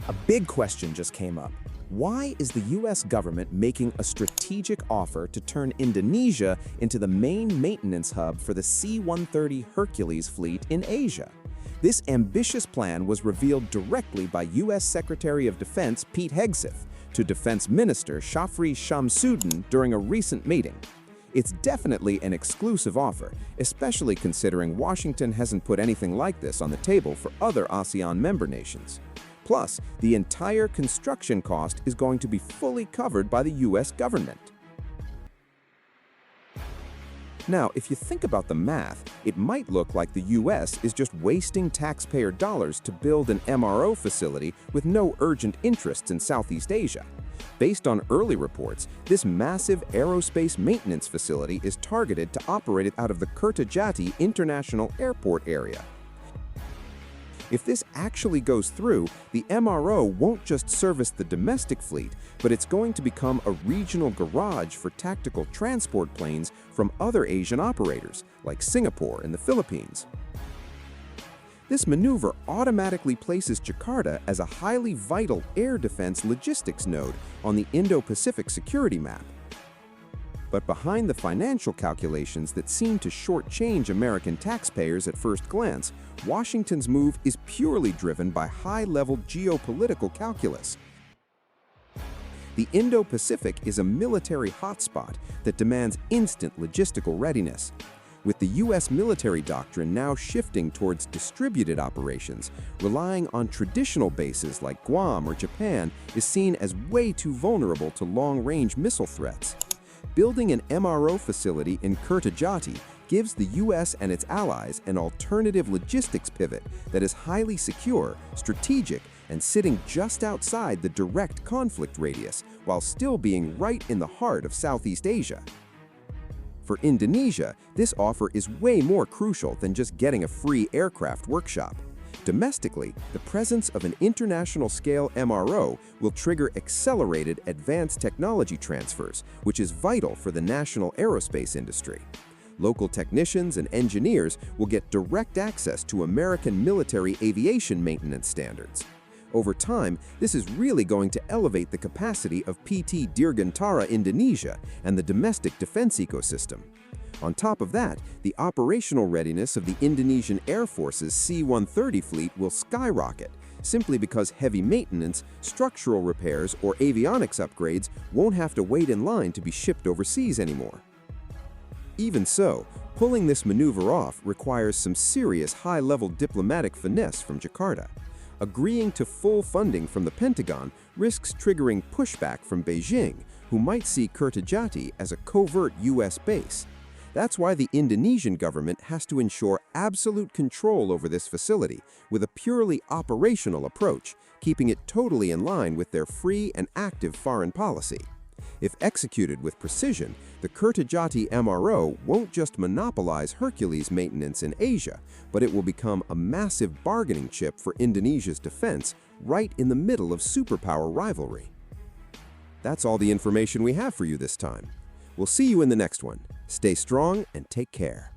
A big question just came up. Why is the US government making a strategic offer to turn Indonesia into the main maintenance hub for the C-130 Hercules fleet in Asia? This ambitious plan was revealed directly by US Secretary of Defense Pete Hegseth to Defense Minister Shafri Shamsuddin during a recent meeting. It's definitely an exclusive offer, especially considering Washington hasn't put anything like this on the table for other ASEAN member nations. Plus, the entire construction cost is going to be fully covered by the US government. Now, if you think about the math, it might look like the US is just wasting taxpayer dollars to build an MRO facility with no urgent interests in Southeast Asia. Based on early reports, this massive aerospace maintenance facility is targeted to operate out of the Kertajati International Airport area. If this actually goes through, the MRO won't just service the domestic fleet, but it's going to become a regional garage for tactical transport planes from other Asian operators, like Singapore and the Philippines. This maneuver automatically places Jakarta as a highly vital air defense logistics node on the Indo-Pacific security map. But behind the financial calculations that seem to shortchange American taxpayers at first glance, Washington's move is purely driven by high-level geopolitical calculus. The Indo-Pacific is a military hotspot that demands instant logistical readiness. With the US military doctrine now shifting towards distributed operations, relying on traditional bases like Guam or Japan is seen as way too vulnerable to long-range missile threats. Building an MRO facility in Kertajati gives the US and its allies an alternative logistics pivot that is highly secure, strategic, and sitting just outside the direct conflict radius, while still being right in the heart of Southeast Asia. For Indonesia, this offer is way more crucial than just getting a free aircraft workshop. Domestically, the presence of an international-scale MRO will trigger accelerated advanced technology transfers, which is vital for the national aerospace industry. Local technicians and engineers will get direct access to American military aviation maintenance standards. Over time, this is really going to elevate the capacity of PT Dirgantara Indonesia and the domestic defense ecosystem. On top of that, the operational readiness of the Indonesian Air Force's C-130 fleet will skyrocket, simply because heavy maintenance, structural repairs, or avionics upgrades won't have to wait in line to be shipped overseas anymore. Even so, pulling this maneuver off requires some serious high-level diplomatic finesse from Jakarta. Agreeing to full funding from the Pentagon risks triggering pushback from Beijing, who might see Kertajati as a covert US base. That's why the Indonesian government has to ensure absolute control over this facility with a purely operational approach, keeping it totally in line with their free and active foreign policy. If executed with precision, the Kertajati MRO won't just monopolize Hercules maintenance in Asia, but it will become a massive bargaining chip for Indonesia's defense right in the middle of superpower rivalry. That's all the information we have for you this time. We'll see you in the next one. Stay strong and take care.